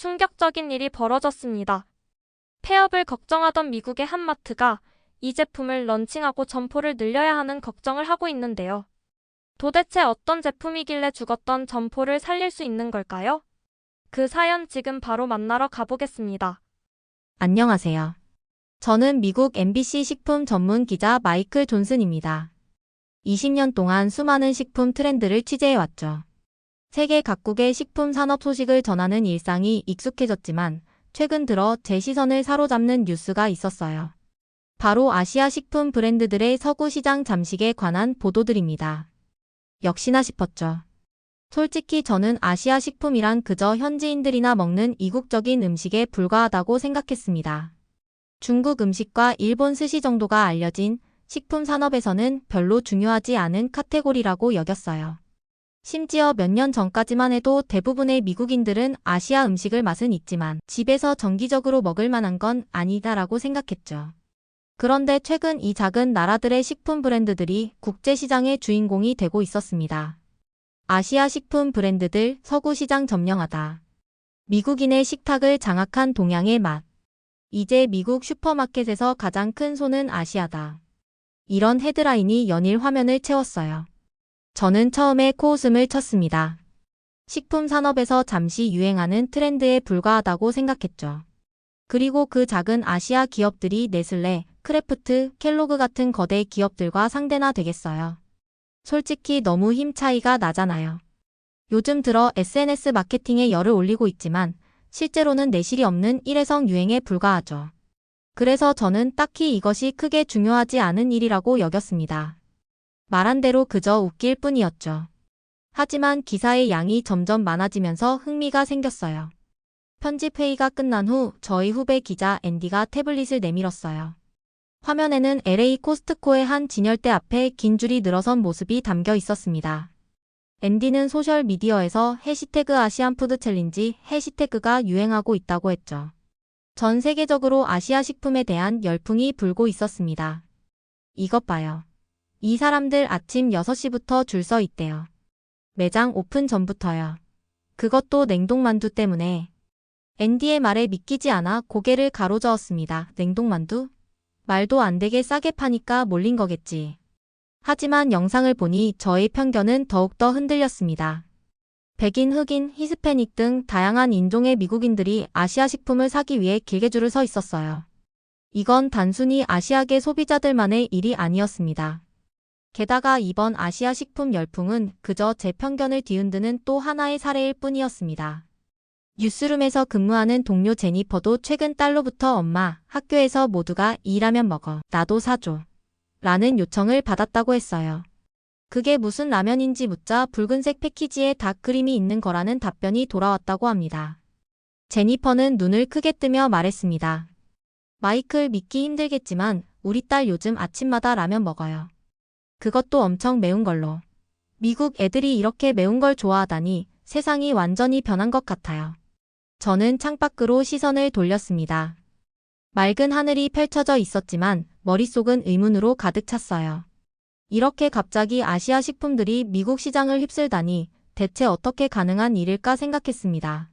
충격적인 일이 벌어졌습니다. 폐업을 걱정하던 미국의 한 마트가 이 제품을 런칭하고 점포를 늘려야 하는 걱정을 하고 있는데요. 도대체 어떤 제품이길래 죽었던 점포를 살릴 수 있는 걸까요? 그 사연 지금 바로 만나러 가보겠습니다. 안녕하세요. 저는 미국 MBC 식품 전문 기자 마이클 존슨입니다. 20년 동안 수많은 식품 트렌드를 취재해왔죠. 세계 각국의 식품 산업 소식을 전하는 일상이 익숙해졌지만 최근 들어 제 시선을 사로잡는 뉴스가 있었어요. 바로 아시아 식품 브랜드들의 서구 시장 잠식에 관한 보도들입니다. 역시나 싶었죠. 솔직히 저는 아시아 식품이란 그저 현지인들이나 먹는 이국적인 음식에 불과하다고 생각했습니다. 중국 음식과 일본 스시 정도가 알려진 식품 산업에서는 별로 중요하지 않은 카테고리라고 여겼어요. 심지어 몇 년 전까지만 해도 대부분의 미국인들은 아시아 음식을 맛은 있지만 집에서 정기적으로 먹을 만한 건 아니다라고 생각했죠. 그런데 최근 이 작은 나라들의 식품 브랜드들이 국제시장의 주인공이 되고 있었습니다. 아시아 식품 브랜드들 서구 시장 점령하다. 미국인의 식탁을 장악한 동양의 맛. 이제 미국 슈퍼마켓에서 가장 큰 손은 아시아다. 이런 헤드라인이 연일 화면을 채웠어요. 저는 처음에 코웃음을 쳤습니다. 식품 산업에서 잠시 유행하는 트렌드에 불과하다고 생각했죠. 그리고 그 작은 아시아 기업들이 네슬레, 크래프트, 켈로그 같은 거대 기업들과 상대나 되겠어요. 솔직히 너무 힘 차이가 나잖아요. 요즘 들어 SNS 마케팅에 열을 올리고 있지만 실제로는 내실이 없는 일회성 유행에 불과하죠. 그래서 저는 딱히 이것이 크게 중요하지 않은 일이라고 여겼습니다. 말한 대로 그저 웃길 뿐이었죠. 하지만 기사의 양이 점점 많아지면서 흥미가 생겼어요. 편집회의가 끝난 후 저희 후배 기자 앤디가 태블릿을 내밀었어요. 화면에는 LA 코스트코의 한 진열대 앞에 긴 줄이 늘어선 모습이 담겨 있었습니다. 앤디는 소셜미디어에서 해시태그 아시안푸드 챌린지 해시태그가 유행하고 있다고 했죠. 전 세계적으로 아시아 식품에 대한 열풍이 불고 있었습니다. 이것 봐요. 이 사람들 아침 6시부터 줄 서 있대요. 매장 오픈 전부터요. 그것도 냉동만두 때문에. 앤디의 말에 믿기지 않아 고개를 가로저었습니다. 냉동만두? 말도 안 되게 싸게 파니까 몰린 거겠지. 하지만 영상을 보니 저의 편견은 더욱더 흔들렸습니다. 백인, 흑인, 히스패닉 등 다양한 인종의 미국인들이 아시아 식품을 사기 위해 길게 줄을 서 있었어요. 이건 단순히 아시아계 소비자들만의 일이 아니었습니다. 게다가 이번 아시아 식품 열풍은 그저 제 편견을 뒤흔드는 또 하나의 사례일 뿐이었습니다. 뉴스룸에서 근무하는 동료 제니퍼도 최근 딸로부터 엄마, 학교에서 모두가 이 라면 먹어. 나도 사줘. 라는 요청을 받았다고 했어요. 그게 무슨 라면인지 묻자 붉은색 패키지에 닭크림이 있는 거라는 답변이 돌아왔다고 합니다. 제니퍼는 눈을 크게 뜨며 말했습니다. 마이클 믿기 힘들겠지만 우리 딸 요즘 아침마다 라면 먹어요. 그것도 엄청 매운 걸로. 미국 애들이 이렇게 매운 걸 좋아하다니 세상이 완전히 변한 것 같아요. 저는 창밖으로 시선을 돌렸습니다. 맑은 하늘이 펼쳐져 있었지만 머릿속은 의문으로 가득 찼어요. 이렇게 갑자기 아시아 식품들이 미국 시장을 휩쓸다니 대체 어떻게 가능한 일일까 생각했습니다.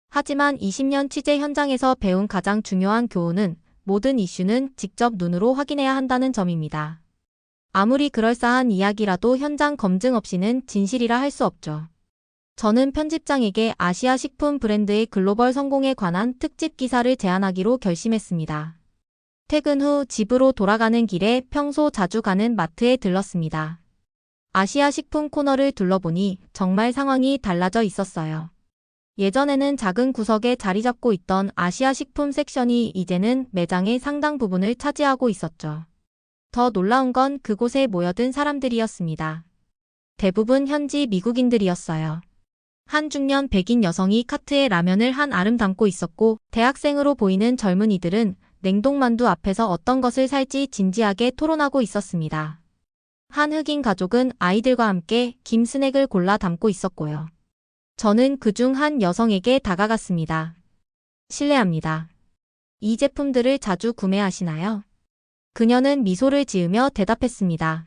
하지만 20년 취재 현장에서 배운 가장 중요한 교훈은 모든 이슈는 직접 눈으로 확인해야 한다는 점입니다. 아무리 그럴싸한 이야기라도 현장 검증 없이는 진실이라 할 수 없죠. 저는 편집장에게 아시아 식품 브랜드의 글로벌 성공에 관한 특집 기사를 제안하기로 결심했습니다. 퇴근 후 집으로 돌아가는 길에 평소 자주 가는 마트에 들렀습니다. 아시아 식품 코너를 둘러보니 정말 상황이 달라져 있었어요. 예전에는 작은 구석에 자리 잡고 있던 아시아 식품 섹션이 이제는 매장의 상당 부분을 차지하고 있었죠. 더 놀라운 건 그곳에 모여든 사람들이었습니다. 대부분 현지 미국인들이었어요. 한 중년 백인 여성이 카트에 라면을 한 알음 담고 있었고 대학생으로 보이는 젊은이들은 냉동만두 앞에서 어떤 것을 살지 진지하게 토론하고 있었습니다. 한 흑인 가족은 아이들과 함께 김 스낵을 골라 담고 있었고요. 저는 그중 한 여성에게 다가갔습니다. 실례합니다. 이 제품들을 자주 구매하시나요? 그녀는 미소를 지으며 대답했습니다.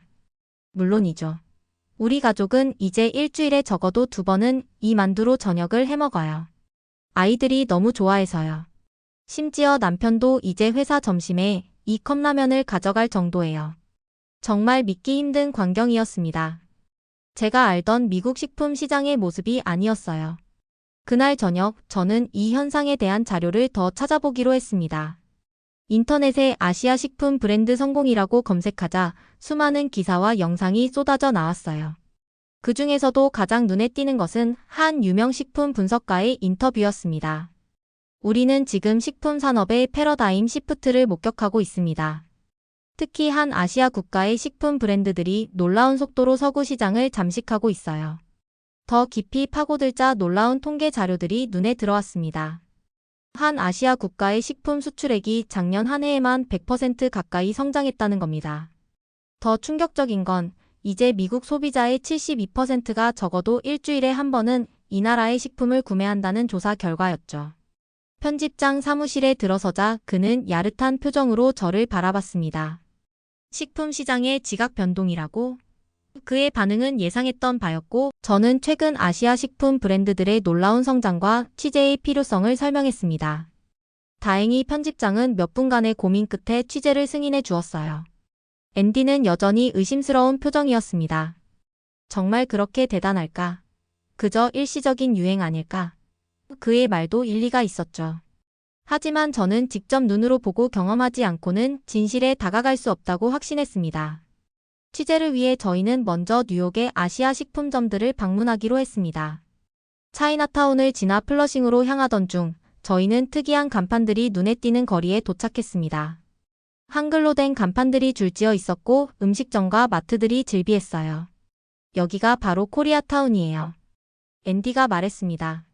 물론이죠. 우리 가족은 이제 일주일에 적어도 2번은 이 만두로 저녁을 해먹어요. 아이들이 너무 좋아해서요. 심지어 남편도 이제 회사 점심에 이 컵라면을 가져갈 정도예요. 정말 믿기 힘든 광경이었습니다. 제가 알던 미국 식품 시장의 모습이 아니었어요. 그날 저녁 저는 이 현상에 대한 자료를 더 찾아보기로 했습니다. 인터넷에 아시아 식품 브랜드 성공이라고 검색하자 수많은 기사와 영상이 쏟아져 나왔어요. 그 중에서도 가장 눈에 띄는 것은 한 유명 식품 분석가의 인터뷰였습니다. 우리는 지금 식품 산업의 패러다임 시프트를 목격하고 있습니다. 특히 한 아시아 국가의 식품 브랜드들이 놀라운 속도로 서구 시장을 잠식하고 있어요. 더 깊이 파고들자 놀라운 통계 자료들이 눈에 들어왔습니다. 한 아시아 국가의 식품 수출액이 작년 한 해에만 100% 가까이 성장했다는 겁니다. 더 충격적인 건 이제 미국 소비자의 72%가 적어도 일주일에 한 번은 이 나라의 식품을 구매한다는 조사 결과였죠. 편집장 사무실에 들어서자 그는 야릇한 표정으로 저를 바라봤습니다. 식품 시장의 지각 변동이라고? 그의 반응은 예상했던 바였고 저는 최근 아시아 식품 브랜드들의 놀라운 성장과 취재의 필요성을 설명했습니다. 다행히 편집장은 몇 분간의 고민 끝에 취재를 승인해 주었어요. 앤디는 여전히 의심스러운 표정이었습니다. 정말 그렇게 대단할까? 그저 일시적인 유행 아닐까? 그의 말도 일리가 있었죠. 하지만 저는 직접 눈으로 보고 경험하지 않고는 진실에 다가갈 수 없다고 확신했습니다. 취재를 위해 저희는 먼저 뉴욕의 아시아 식품점들을 방문하기로 했습니다. 차이나타운을 지나 플러싱으로 향하던 중 저희는 특이한 간판들이 눈에 띄는 거리에 도착했습니다. 한글로 된 간판들이 줄지어 있었고 음식점과 마트들이 즐비했어요. 여기가 바로 코리아타운이에요. 앤디가 말했습니다.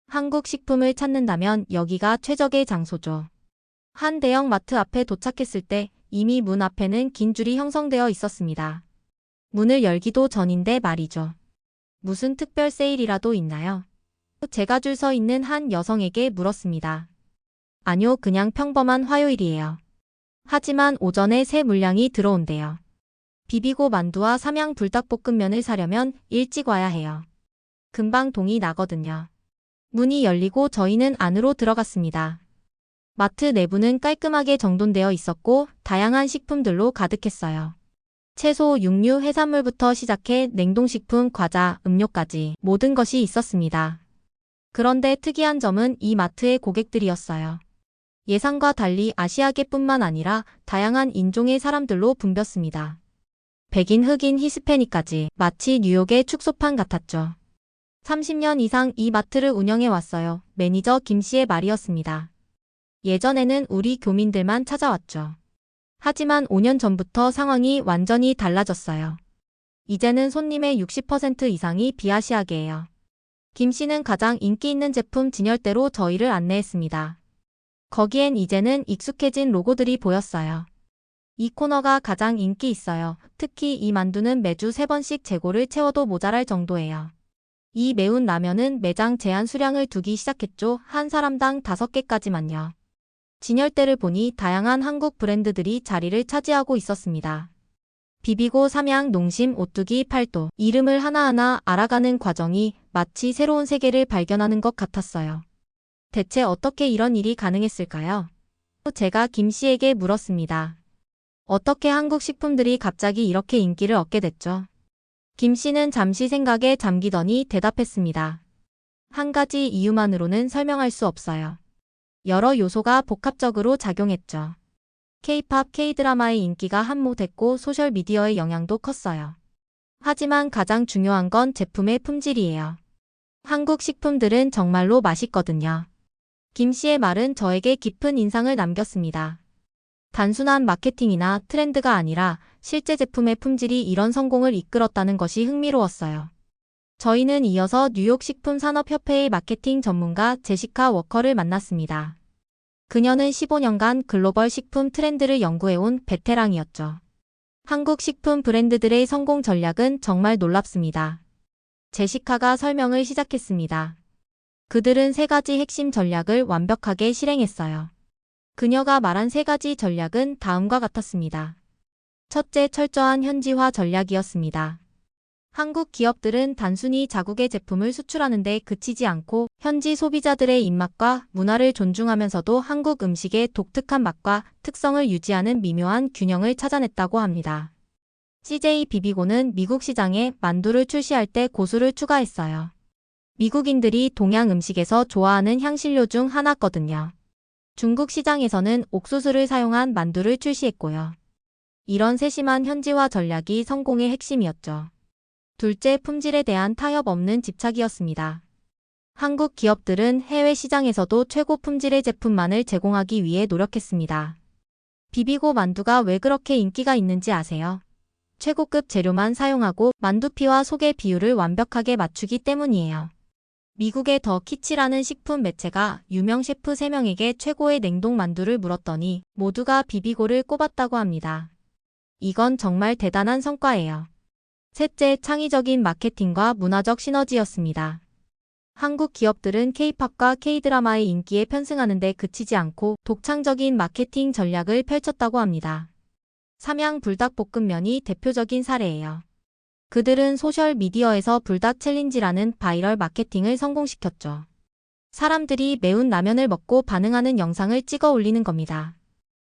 한국 식품을 찾는다면 여기가 최적의 장소죠. 한 대형 마트 앞에 도착했을 때 이미 문 앞에는 긴 줄이 형성되어 있었습니다. 문을 열기도 전인데 말이죠. 무슨 특별 세일이라도 있나요? 제가 줄 서 있는 한 여성에게 물었습니다. 아니요, 그냥 평범한 화요일이에요. 하지만 오전에 새 물량이 들어온대요. 비비고 만두와 삼양 불닭볶음면을 사려면 일찍 와야 해요. 금방 동이 나거든요. 문이 열리고 저희는 안으로 들어갔습니다. 마트 내부는 깔끔하게 정돈되어 있었고 다양한 식품들로 가득했어요. 채소, 육류, 해산물부터 시작해 냉동식품, 과자, 음료까지 모든 것이 있었습니다. 그런데 특이한 점은 이 마트의 고객들이었어요. 예상과 달리 아시아계뿐만 아니라 다양한 인종의 사람들로 붐볐습니다. 백인, 흑인, 히스패닉까지 마치 뉴욕의 축소판 같았죠. 30년 이상 이 마트를 운영해 왔어요. 매니저 김 씨의 말이었습니다. 예전에는 우리 교민들만 찾아왔죠. 하지만 5년 전부터 상황이 완전히 달라졌어요. 이제는 손님의 60% 이상이 비아시아계예요. 김 씨는 가장 인기 있는 제품 진열대로 저희를 안내했습니다. 거기엔 이제는 익숙해진 로고들이 보였어요. 이 코너가 가장 인기 있어요. 특히 이 만두는 매주 3번씩 재고를 채워도 모자랄 정도예요. 이 매운 라면은 매장 제한 수량을 두기 시작했죠. 한 사람당 5개까지만요. 진열대를 보니 다양한 한국 브랜드들이 자리를 차지하고 있었습니다. 비비고, 삼양, 농심, 오뚜기, 팔도 이름을 하나하나 알아가는 과정이 마치 새로운 세계를 발견하는 것 같았어요. 대체 어떻게 이런 일이 가능했을까요? 제가 김 씨에게 물었습니다. 어떻게 한국 식품들이 갑자기 이렇게 인기를 얻게 됐죠? 김 씨는 잠시 생각에 잠기더니 대답했습니다. 한 가지 이유만으로는 설명할 수 없어요. 여러 요소가 복합적으로 작용했죠. K-팝, K-드라마의 인기가 한몫했고 소셜미디어의 영향도 컸어요. 하지만 가장 중요한 건 제품의 품질이에요. 한국 식품들은 정말로 맛있거든요. 김 씨의 말은 저에게 깊은 인상을 남겼습니다. 단순한 마케팅이나 트렌드가 아니라 실제 제품의 품질이 이런 성공을 이끌었다는 것이 흥미로웠어요. 저희는 이어서 뉴욕 식품산업협회의 마케팅 전문가 제시카 워커를 만났습니다. 그녀는 15년간 글로벌 식품 트렌드를 연구해온 베테랑이었죠. 한국 식품 브랜드들의 성공 전략은 정말 놀랍습니다. 제시카가 설명을 시작했습니다. 그들은 3가지 핵심 전략을 완벽하게 실행했어요. 그녀가 말한 3가지 전략은 다음과 같았습니다. 첫째, 철저한 현지화 전략이었습니다. 한국 기업들은 단순히 자국의 제품을 수출하는 데 그치지 않고 현지 소비자들의 입맛과 문화를 존중하면서도 한국 음식의 독특한 맛과 특성을 유지하는 미묘한 균형을 찾아냈다고 합니다. CJ 비비고는 미국 시장에 만두를 출시할 때 고수를 추가했어요. 미국인들이 동양 음식에서 좋아하는 향신료 중 하나거든요. 중국 시장에서는 옥수수를 사용한 만두를 출시했고요. 이런 세심한 현지화 전략이 성공의 핵심이었죠. 둘째, 품질에 대한 타협 없는 집착이었습니다. 한국 기업들은 해외 시장에서도 최고 품질의 제품만을 제공하기 위해 노력했습니다. 비비고 만두가 왜 그렇게 인기가 있는지 아세요? 최고급 재료만 사용하고 만두피와 속의 비율을 완벽하게 맞추기 때문이에요. 미국의 더 키치라는 식품 매체가 유명 셰프 3명에게 최고의 냉동 만두를 물었더니 모두가 비비고를 꼽았다고 합니다. 이건 정말 대단한 성과예요. 셋째, 창의적인 마케팅과 문화적 시너지였습니다. 한국 기업들은 K-팝과 K-드라마의 인기에 편승하는 데 그치지 않고 독창적인 마케팅 전략을 펼쳤다고 합니다. 삼양 불닭볶음면이 대표적인 사례예요. 그들은 소셜미디어에서 불닭 챌린지라는 바이럴 마케팅을 성공시켰죠. 사람들이 매운 라면을 먹고 반응하는 영상을 찍어 올리는 겁니다.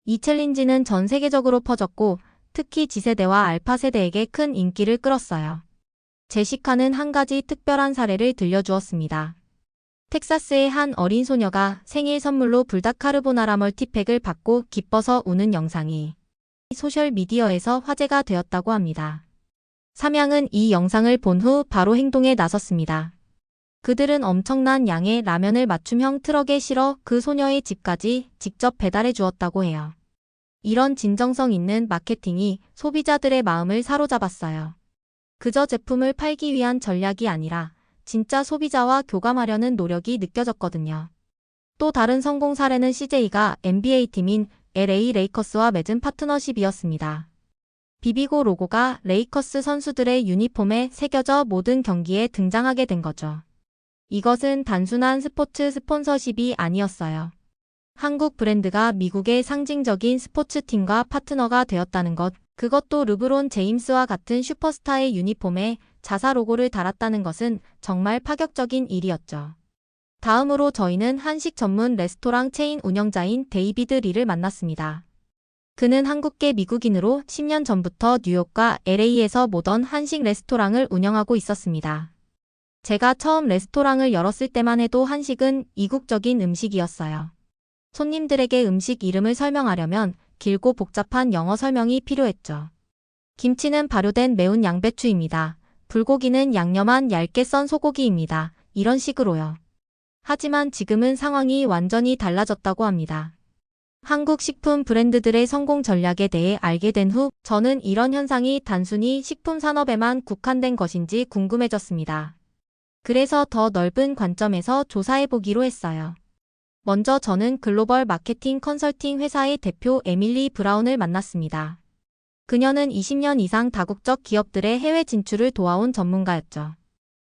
이 챌린지는 전 세계적으로 퍼졌고 특히 Z세대와 알파세대에게 큰 인기를 끌었어요. 제시카는 한 가지 특별한 사례를 들려주었습니다. 텍사스의 한 어린 소녀가 생일 선물로 불닭 카르보나라 멀티팩을 받고 기뻐서 우는 영상이 소셜미디어에서 화제가 되었다고 합니다. 삼양은 이 영상을 본 후 바로 행동에 나섰습니다. 그들은 엄청난 양의 라면을 맞춤형 트럭에 실어 그 소녀의 집까지 직접 배달해 주었다고 해요. 이런 진정성 있는 마케팅이 소비자들의 마음을 사로잡았어요. 그저 제품을 팔기 위한 전략이 아니라 진짜 소비자와 교감하려는 노력이 느껴졌거든요. 또 다른 성공 사례는 CJ가 NBA팀인 LA 레이커스와 맺은 파트너십이었습니다. 비비고 로고가 레이커스 선수들의 유니폼에 새겨져 모든 경기에 등장하게 된 거죠. 이것은 단순한 스포츠 스폰서십이 아니었어요. 한국 브랜드가 미국의 상징적인 스포츠팀과 파트너가 되었다는 것, 그것도 르브론 제임스와 같은 슈퍼스타의 유니폼에 자사 로고를 달았다는 것은 정말 파격적인 일이었죠. 다음으로 저희는 한식 전문 레스토랑 체인 운영자인 데이비드 리를 만났습니다. 그는 한국계 미국인으로 10년 전부터 뉴욕과 LA에서 모던 한식 레스토랑을 운영하고 있었습니다. 제가 처음 레스토랑을 열었을 때만 해도 한식은 이국적인 음식이었어요. 손님들에게 음식 이름을 설명하려면 길고 복잡한 영어 설명이 필요했죠. 김치는 발효된 매운 양배추입니다. 불고기는 양념한 얇게 썬 소고기입니다. 이런 식으로요. 하지만 지금은 상황이 완전히 달라졌다고 합니다. 한국 식품 브랜드들의 성공 전략에 대해 알게 된 후 저는 이런 현상이 단순히 식품 산업에만 국한된 것인지 궁금해졌습니다. 그래서 더 넓은 관점에서 조사해보기로 했어요. 먼저 저는 글로벌 마케팅 컨설팅 회사의 대표 에밀리 브라운을 만났습니다. 그녀는 20년 이상 다국적 기업들의 해외 진출을 도와온 전문가였죠.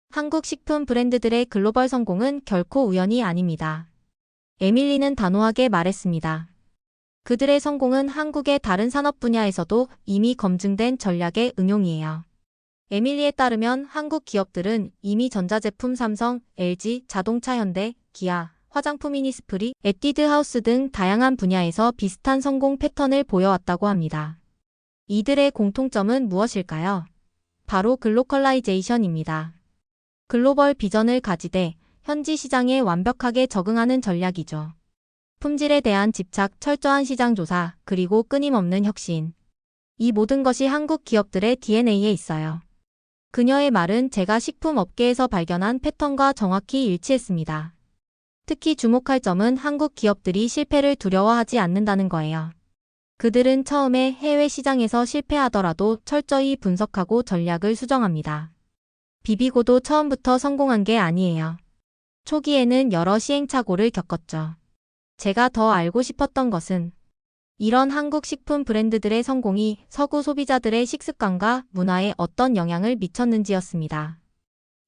한국 식품 브랜드들의 글로벌 성공은 결코 우연이 아닙니다. 에밀리는 단호하게 말했습니다. 그들의 성공은 한국의 다른 산업 분야에서도 이미 검증된 전략의 응용이에요. 에밀리에 따르면 한국 기업들은 이미 전자제품 삼성, LG, 자동차 현대, 기아, 화장품 이니스프리, 에뛰드 하우스 등 다양한 분야에서 비슷한 성공 패턴을 보여왔다고 합니다. 이들의 공통점은 무엇일까요? 바로 글로컬라이제이션입니다. 글로벌 비전을 가지되 현지 시장에 완벽하게 적응하는 전략이죠. 품질에 대한 집착, 철저한 시장 조사, 그리고 끊임없는 혁신. 이 모든 것이 한국 기업들의 DNA에 있어요. 그녀의 말은 제가 식품 업계에서 발견한 패턴과 정확히 일치했습니다. 특히 주목할 점은 한국 기업들이 실패를 두려워하지 않는다는 거예요. 그들은 처음에 해외 시장에서 실패하더라도 철저히 분석하고 전략을 수정합니다. 비비고도 처음부터 성공한 게 아니에요. 초기에는 여러 시행착오를 겪었죠. 제가 더 알고 싶었던 것은 이런 한국 식품 브랜드들의 성공이 서구 소비자들의 식습관과 문화에 어떤 영향을 미쳤는지였습니다.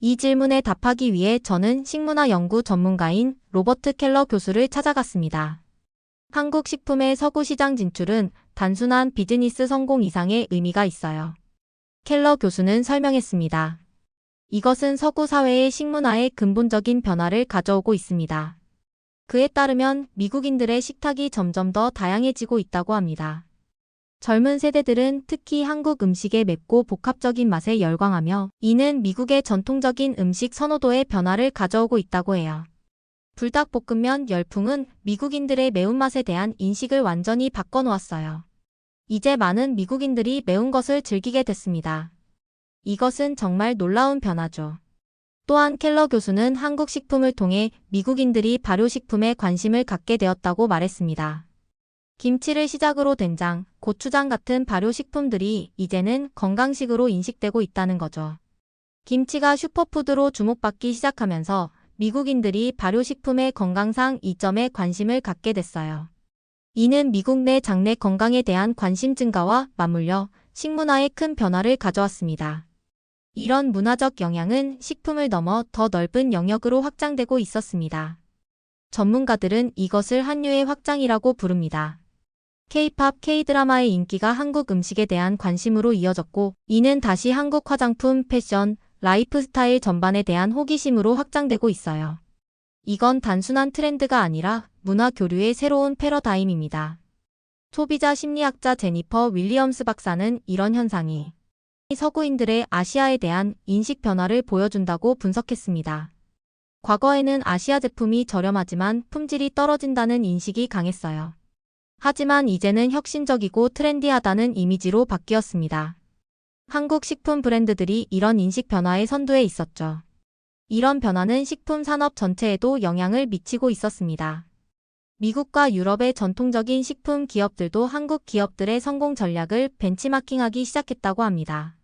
이 질문에 답하기 위해 저는 식문화 연구 전문가인 로버트 켈러 교수를 찾아갔습니다. 한국 식품의 서구 시장 진출은 단순한 비즈니스 성공 이상의 의미가 있어요. 켈러 교수는 설명했습니다. 이것은 서구 사회의 식문화에 근본적인 변화를 가져오고 있습니다. 그에 따르면 미국인들의 식탁이 점점 더 다양해지고 있다고 합니다. 젊은 세대들은 특히 한국 음식의 맵고 복합적인 맛에 열광하며 이는 미국의 전통적인 음식 선호도의 변화를 가져오고 있다고 해요. 불닭볶음면 열풍은 미국인들의 매운맛에 대한 인식을 완전히 바꿔놓았어요. 이제 많은 미국인들이 매운 것을 즐기게 됐습니다. 이것은 정말 놀라운 변화죠. 또한 켈러 교수는 한국 식품을 통해 미국인들이 발효식품에 관심을 갖게 되었다고 말했습니다. 김치를 시작으로 된장, 고추장 같은 발효식품들이 이제는 건강식으로 인식되고 있다는 거죠. 김치가 슈퍼푸드로 주목받기 시작하면서 미국인들이 발효식품의 건강상 이점에 관심을 갖게 됐어요. 이는 미국 내 장내 건강에 대한 관심 증가와 맞물려 식문화에 큰 변화를 가져왔습니다. 이런 문화적 영향은 식품을 넘어 더 넓은 영역으로 확장되고 있었습니다. 전문가들은 이것을 한류의 확장이라고 부릅니다. K-팝, K-드라마의 인기가 한국 음식에 대한 관심으로 이어졌고, 이는 다시 한국 화장품, 패션, 라이프 스타일 전반에 대한 호기심으로 확장되고 있어요. 이건 단순한 트렌드가 아니라 문화 교류의 새로운 패러다임입니다. 소비자 심리학자 제니퍼 윌리엄스 박사는 이런 현상이 서구인들의 아시아에 대한 인식 변화를 보여준다고 분석했습니다. 과거에는 아시아 제품이 저렴하지만 품질이 떨어진다는 인식이 강했어요. 하지만 이제는 혁신적이고 트렌디하다는 이미지로 바뀌었습니다. 한국 식품 브랜드들이 이런 인식 변화의 선두에 있었죠. 이런 변화는 식품 산업 전체에도 영향을 미치고 있었습니다. 미국과 유럽의 전통적인 식품 기업들도 한국 기업들의 성공 전략을 벤치마킹하기 시작했다고 합니다.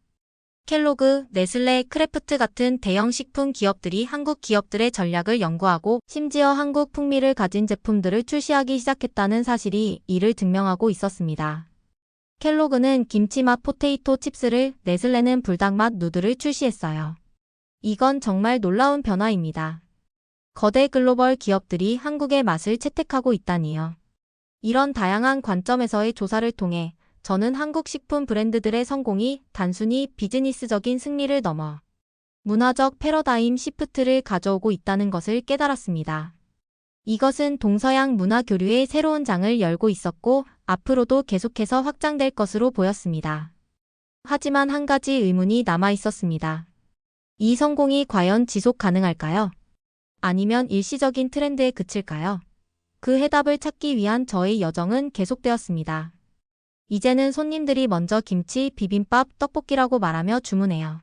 켈로그, 네슬레, 크래프트 같은 대형 식품 기업들이 한국 기업들의 전략을 연구하고 심지어 한국 풍미를 가진 제품들을 출시하기 시작했다는 사실이 이를 증명하고 있었습니다. 켈로그는 김치맛 포테이토 칩스를, 네슬레는 불닭맛 누드를 출시했어요. 이건 정말 놀라운 변화입니다. 거대 글로벌 기업들이 한국의 맛을 채택하고 있다니요. 이런 다양한 관점에서의 조사를 통해 저는 한국 식품 브랜드들의 성공이 단순히 비즈니스적인 승리를 넘어 문화적 패러다임 시프트를 가져오고 있다는 것을 깨달았습니다. 이것은 동서양 문화 교류의 새로운 장을 열고 있었고 앞으로도 계속해서 확장될 것으로 보였습니다. 하지만 한 가지 의문이 남아 있었습니다. 이 성공이 과연 지속 가능할까요? 아니면 일시적인 트렌드에 그칠까요? 그 해답을 찾기 위한 저의 여정은 계속되었습니다. 이제는 손님들이 먼저 김치, 비빔밥, 떡볶이라고 말하며 주문해요.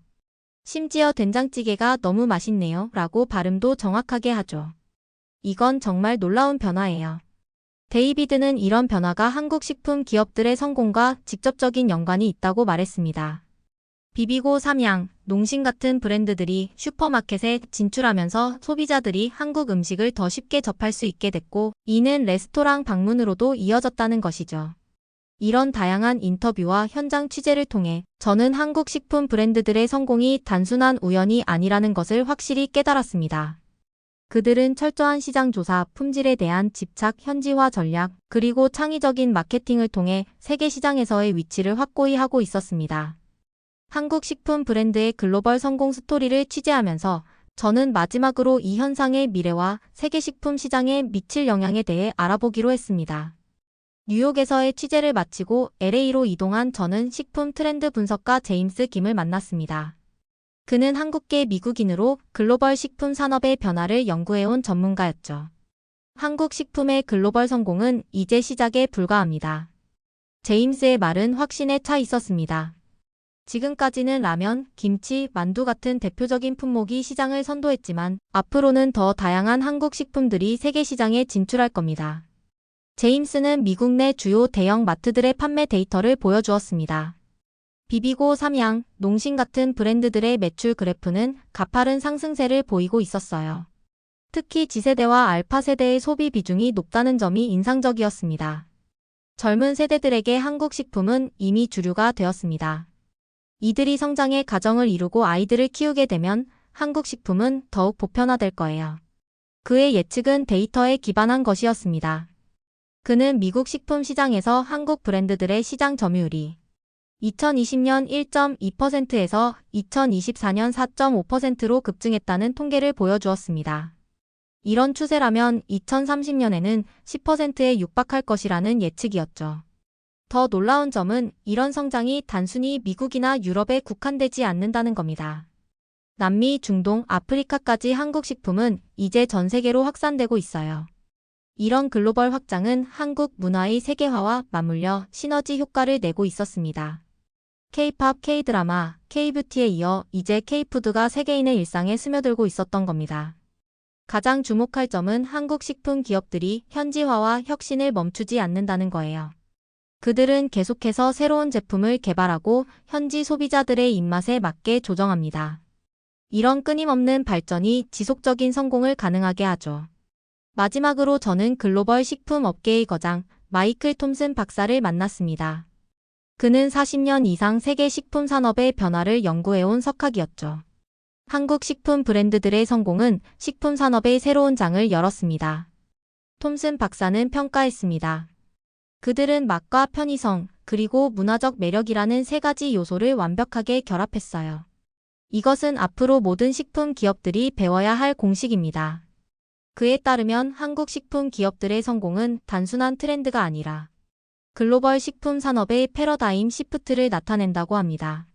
심지어 된장찌개가 너무 맛있네요 라고 발음도 정확하게 하죠. 이건 정말 놀라운 변화예요. 데이비드는 이런 변화가 한국 식품 기업들의 성공과 직접적인 연관이 있다고 말했습니다. 비비고 삼양, 농심 같은 브랜드들이 슈퍼마켓에 진출하면서 소비자들이 한국 음식을 더 쉽게 접할 수 있게 됐고, 이는 레스토랑 방문으로도 이어졌다는 것이죠. 이런 다양한 인터뷰와 현장 취재를 통해 저는 한국 식품 브랜드들의 성공이 단순한 우연이 아니라는 것을 확실히 깨달았습니다. 그들은 철저한 시장 조사, 품질에 대한 집착, 현지화 전략, 그리고 창의적인 마케팅을 통해 세계 시장에서의 위치를 확고히 하고 있었습니다. 한국 식품 브랜드의 글로벌 성공 스토리를 취재하면서 저는 마지막으로 이 현상의 미래와 세계 식품 시장에 미칠 영향에 대해 알아보기로 했습니다. 뉴욕에서의 취재를 마치고 LA로 이동한 저는 식품 트렌드 분석가 제임스 김을 만났습니다. 그는 한국계 미국인으로 글로벌 식품 산업의 변화를 연구해온 전문가였죠. 한국 식품의 글로벌 성공은 이제 시작에 불과합니다. 제임스의 말은 확신에 차 있었습니다. 지금까지는 라면, 김치, 만두 같은 대표적인 품목이 시장을 선도했지만 앞으로는 더 다양한 한국 식품들이 세계 시장에 진출할 겁니다. 제임스는 미국 내 주요 대형 마트들의 판매 데이터를 보여주었습니다. 비비고 삼양, 농심 같은 브랜드들의 매출 그래프는 가파른 상승세를 보이고 있었어요. 특히 G세대와 알파세대의 소비 비중이 높다는 점이 인상적이었습니다. 젊은 세대들에게 한국 식품은 이미 주류가 되었습니다. 이들이 성장해 가정을 이루고 아이들을 키우게 되면 한국 식품은 더욱 보편화될 거예요. 그의 예측은 데이터에 기반한 것이었습니다. 그는 미국 식품 시장에서 한국 브랜드들의 시장 점유율이 2020년 1.2%에서 2024년 4.5%로 급증했다는 통계를 보여주었습니다. 이런 추세라면 2030년에는 10%에 육박할 것이라는 예측이었죠. 더 놀라운 점은 이런 성장이 단순히 미국이나 유럽에 국한되지 않는다는 겁니다. 남미, 중동, 아프리카까지 한국 식품은 이제 전 세계로 확산되고 있어요. 이런 글로벌 확장은 한국 문화의 세계화와 맞물려 시너지 효과를 내고 있었습니다. K-팝, K-드라마, K-뷰티에 이어 이제 K-푸드가 세계인의 일상에 스며들고 있었던 겁니다. 가장 주목할 점은 한국 식품 기업들이 현지화와 혁신을 멈추지 않는다는 거예요. 그들은 계속해서 새로운 제품을 개발하고 현지 소비자들의 입맛에 맞게 조정합니다. 이런 끊임없는 발전이 지속적인 성공을 가능하게 하죠. 마지막으로 저는 글로벌 식품 업계의 거장 마이클 톰슨 박사를 만났습니다. 그는 40년 이상 세계 식품 산업의 변화를 연구해온 석학이었죠. 한국 식품 브랜드들의 성공은 식품 산업의 새로운 장을 열었습니다. 톰슨 박사는 평가했습니다. 그들은 맛과 편의성, 그리고 문화적 매력이라는 세 가지 요소를 완벽하게 결합했어요. 이것은 앞으로 모든 식품 기업들이 배워야 할 공식입니다. 그에 따르면 한국 식품 기업들의 성공은 단순한 트렌드가 아니라 글로벌 식품 산업의 패러다임 시프트를 나타낸다고 합니다.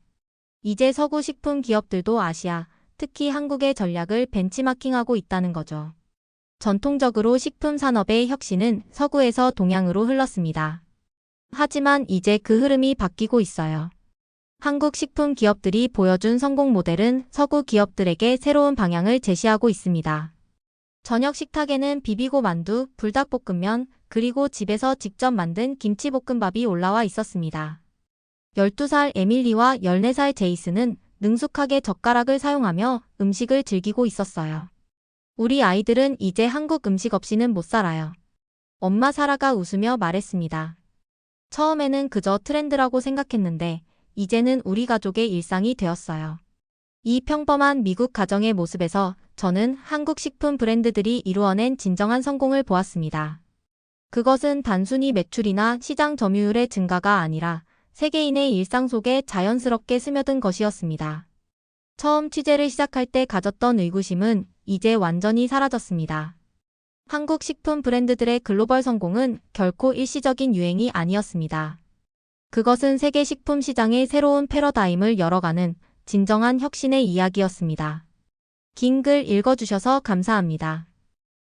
이제 서구 식품 기업들도 아시아, 특히 한국의 전략을 벤치마킹하고 있다는 거죠. 전통적으로 식품 산업의 혁신은 서구에서 동양으로 흘렀습니다. 하지만 이제 그 흐름이 바뀌고 있어요. 한국 식품 기업들이 보여준 성공 모델은 서구 기업들에게 새로운 방향을 제시하고 있습니다. 저녁 식탁에는 비비고 만두, 불닭볶음면, 그리고 집에서 직접 만든 김치볶음밥이 올라와 있었습니다. 12살 에밀리와 14살 제이슨은 능숙하게 젓가락을 사용하며 음식을 즐기고 있었어요. 우리 아이들은 이제 한국 음식 없이는 못 살아요. 엄마 사라가 웃으며 말했습니다. 처음에는 그저 트렌드라고 생각했는데 이제는 우리 가족의 일상이 되었어요. 이 평범한 미국 가정의 모습에서 저는 한국 식품 브랜드들이 이루어낸 진정한 성공을 보았습니다. 그것은 단순히 매출이나 시장 점유율의 증가가 아니라 세계인의 일상 속에 자연스럽게 스며든 것이었습니다. 처음 취재를 시작할 때 가졌던 의구심은 이제 완전히 사라졌습니다. 한국 식품 브랜드들의 글로벌 성공은 결코 일시적인 유행이 아니었습니다. 그것은 세계 식품 시장의 새로운 패러다임을 열어가는 진정한 혁신의 이야기였습니다. 긴 글 읽어주셔서 감사합니다.